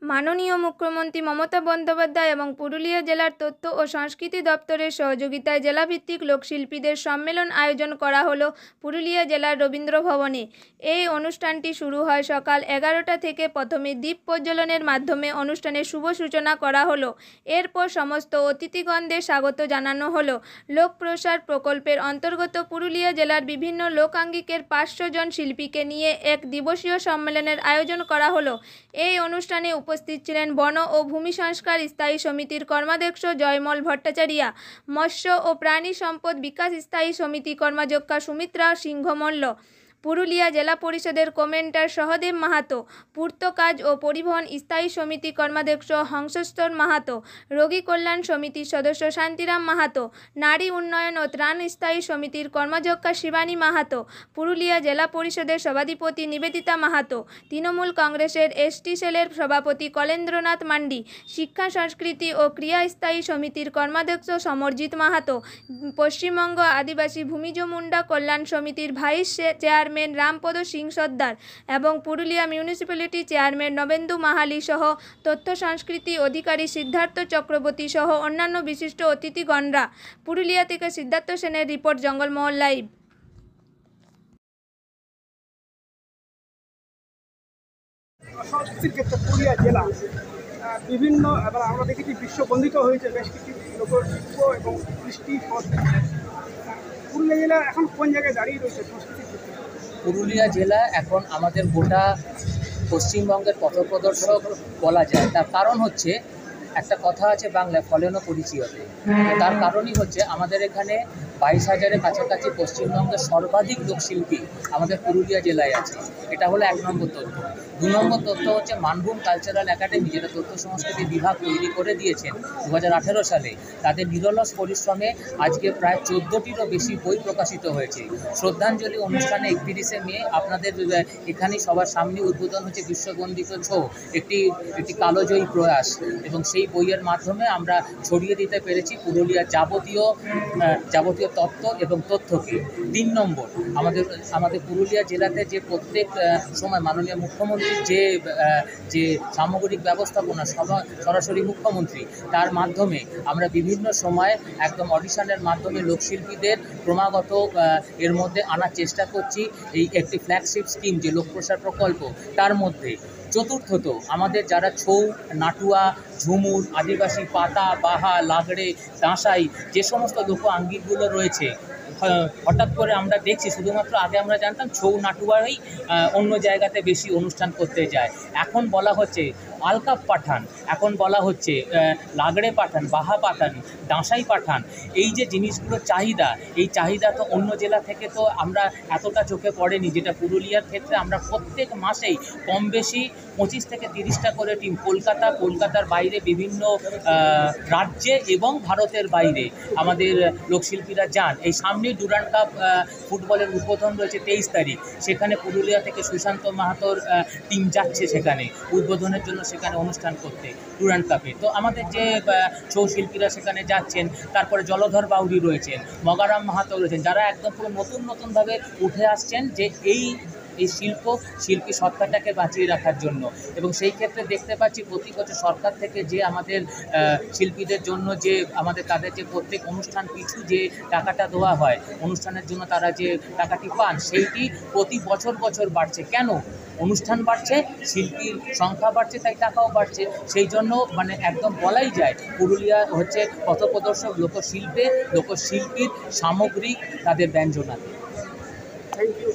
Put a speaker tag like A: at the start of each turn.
A: মাননীয় মুখ্যমন্ত্রী মমতা বন্দ্যোপাধ্যায় এবং পুরুলিয়া জেলার তথ্য ও সংস্কৃতি দপ্তরের সহযোগিতায় জেলাভিত্তিক লোকশিল্পীদের সম্মেলন আয়োজন করা হলো পুরুলিয়া জেলার রবীন্দ্র ভবনে। এই অনুষ্ঠানটি শুরু হয় সকাল 11টা থেকে। প্রথমে দীপ প্রজ্বলনের মাধ্যমে অনুষ্ঠানের শুভ সূচনা করা হলো। এরপর সমস্ত অতিথিগণদের স্বাগত জানানো হলো। লোক প্রসার প্রকল্পের অন্তর্গত পুরুলিয়া জেলার বিভিন্ন লোকাঙ্গিকের 500 জন শিল্পীকে নিয়ে এক দিবসীয় সম্মেলনের আয়োজন করা হলো। এই অনুষ্ঠানে উপস্থিত ছিলেন বন ও ভূমি সংস্কার স্থায়ী সমিতির কর্মাধ্যক্ষ জয়মল ভট্টাচার্য, মৎস্য ও প্রাণী সম্পদ বিকাশ স্থায়ী সমিতি কর্মাধ্যক্ষ সুমিত্রা সিংহ মল্ল, পুরুলিয়া জেলা পরিষদের কমেন্টার সহদেব মাহাতো, পূর্ত কাজ ও পরিবহন স্থায়ী সমিতি কর্মাধ্যক্ষ হংসস্তর মাহাতো, রোগী কল্যাণ সমিতির সদস্য শান্তিরাম মাহাতো, নারী উন্নয়ন ও ত্রাণ স্থায়ী সমিতির কর্মাধ্যক্ষ শিবানী মাহাতো, পুরুলিয়া জেলা পরিষদের সভাধিপতি নিবেদিতা মাহাতো, তৃণমূল কংগ্রেসের এসটি সেলের সভাপতি কলেন্দ্রনাথ মান্ডি, শিক্ষা সংস্কৃতি ও ক্রিয়া স্থায়ী সমিতির কর্মাধ্যক্ষ সমরজিৎ মাহাতো, পশ্চিমবঙ্গ আদিবাসী ভূমিজ মুন্ডা কল্যাণ সমিতির ভাইস চেয়ারম্যান রামপদ সিং সর্দার এবং পুরুলিয়া মিউনিসিপ্যালিটি চেয়ারম্যান নবেন্দু মাহালি সহ তথ্য সংস্কৃতি অধিকারী সিদ্ধার্থ চক্রবর্তী সহ অন্যান্য বিশিষ্ট অতিথিগণরা। পুরুলিয়া থেকে সিদ্ধার্থ সেনের রিপোর্ট, জঙ্গলমহল লাইভ।
B: সংস্কৃতির ক্ষেত্রে পুরুলিয়া জেলা বিভিন্ন, এবার আমরা দেখেছি বিশ্ববন্দিত হয়েছে বেশ কিছু লোকশিল্প এবং কৃষ্টি সংস্কৃতি। পুরুলিয়া জেলা এখন কোন জায়গায় দাঁড়িয়ে রয়েছে সংস্কৃতির ক্ষেত্রে?
C: পুরুলিয়া জেলা এখন আমাদের গোটা পশ্চিমবঙ্গের পথপ্রদর্শক বলা যায়। তার কারণ হচ্ছে, একটা কথা আছে বাংলায়, ফলেন পরিচয়তে। তার কারণই হচ্ছে আমাদের এখানে 22,000-এর কাছাকাছি পশ্চিমবঙ্গের সর্বাধিক লোকশিল্পী আমাদের পুরুলিয়া জেলায় আছে। এটা হলো 1 নম্বর তথ্য। 2 নম্বর তথ্য হচ্ছে মানভূম কালচারাল একাডেমি, যেটা তথ্য সংস্কৃতি বিভাগ তৈরি করে দিয়েছেন 2018 সালে। তাদের নিরলস পরিশ্রমে আজকে প্রায় 14টিরও বেশি বই প্রকাশিত হয়েছে। শ্রদ্ধাঞ্জলি অনুষ্ঠানে 31শে মে আপনাদের এখানেই সবার সামনে উদ্বোধন হচ্ছে বিশ্ববন্দিত ছৌ, একটি কালোজয়ী প্রয়াস, এবং সেই বইয়ের মাধ্যমে আমরা ছড়িয়ে দিতে পেরেছি পুরুলিয়ার যাবতীয় তত্ত্ব এবং তথ্যকে। 3 নম্বর, আমাদের পুরুলিয়া জেলাতে যে প্রত্যেক সময় মাননীয় মুখ্যমন্ত্রীর যে সামগ্রিক ব্যবস্থাপনা, সরাসরি মুখ্যমন্ত্রী, তার মাধ্যমে আমরা বিভিন্ন সময় একদম অডিশনের মাধ্যমে লোকশিল্পীদের ক্রমাগত এর মধ্যে আনার চেষ্টা করছি। এই একটি ফ্ল্যাগশিপ স্কিম যে লোকপ্রসার প্রকল্প, তার মধ্যে। চতুর্থত, আমাদের যারা ছৌ, নাটুয়া, ঝুমুর, আদিবাসী পাতা, বাহা, লাগড়ে, দাঁসাই, যে সমস্ত লোক আঙ্গিকগুলো রয়েছে, হঠাৎ করে আমরা দেখছি, শুধুমাত্র আগে আমরা জানতাম ছৌ নাটুয়ারই অন্য জায়গাতে বেশি অনুষ্ঠান করতে যায়। এখন বলা হচ্ছে আলকাপ পাঠান, এখন বলা হচ্ছে লাগড়ে পাঠান, বাহা পাঠান, দাঁসাই পাঠান। এই যে জিনিসগুলোর চাহিদা, এই চাহিদা তো অন্য জেলা থেকে তো আমরা এতটা চোখে পড়েনি, যেটা পুরুলিয়ার ক্ষেত্রে আমরা প্রত্যেক মাসেই কম বেশি 25 থেকে 30টা করে টিম কলকাতার বাইরে বিভিন্ন রাজ্যে এবং ভারতের বাইরে আমাদের লোকশিল্পীরা যান। এই সামনেই ডুরান্ড কাপ ফুটবলের উদ্বোধন রয়েছে 23 তারিখ। সেখানে পুরুলিয়া থেকে সুশান্ত মাহাতোর টিম যাচ্ছে সেখানে উদ্বোধনের জন্য, সেখানে অনুষ্ঠান করতে ডুরান্ড কাপে। তো আমাদের যে ছৌ শিল্পীরা সেখানে যাচ্ছেন, তারপরে জলধর বাউরি রয়েছেন, মগারাম মাহাতো রয়েছেন, যারা একদম পুরো নতুনভাবে উঠে আসছেন যে এই শিল্পী সত্তাটাকে বাঁচিয়ে রাখার জন্য। এবং সেই ক্ষেত্রে দেখতে পাচ্ছি প্রতি বছর সরকার থেকে যে আমাদের শিল্পীদের জন্য যে তাদের যে প্রত্যেক অনুষ্ঠান পিছু যে টাকাটা দেওয়া হয়, অনুষ্ঠানের জন্য তারা যে টাকাটি পান, সেইটি প্রতি বছর বাড়ছে। কেন? অনুষ্ঠান বাড়ছে, শিল্পীর সংখ্যা বাড়ছে, তাই টাকাও বাড়ছে। সেই জন্য একদম বলাই যায় পুরুলিয়া হচ্ছে পথপ্রদর্শক লোকশিল্পীর সামগ্রিক তাদের ব্যঞ্জনাতে।
B: Thank you.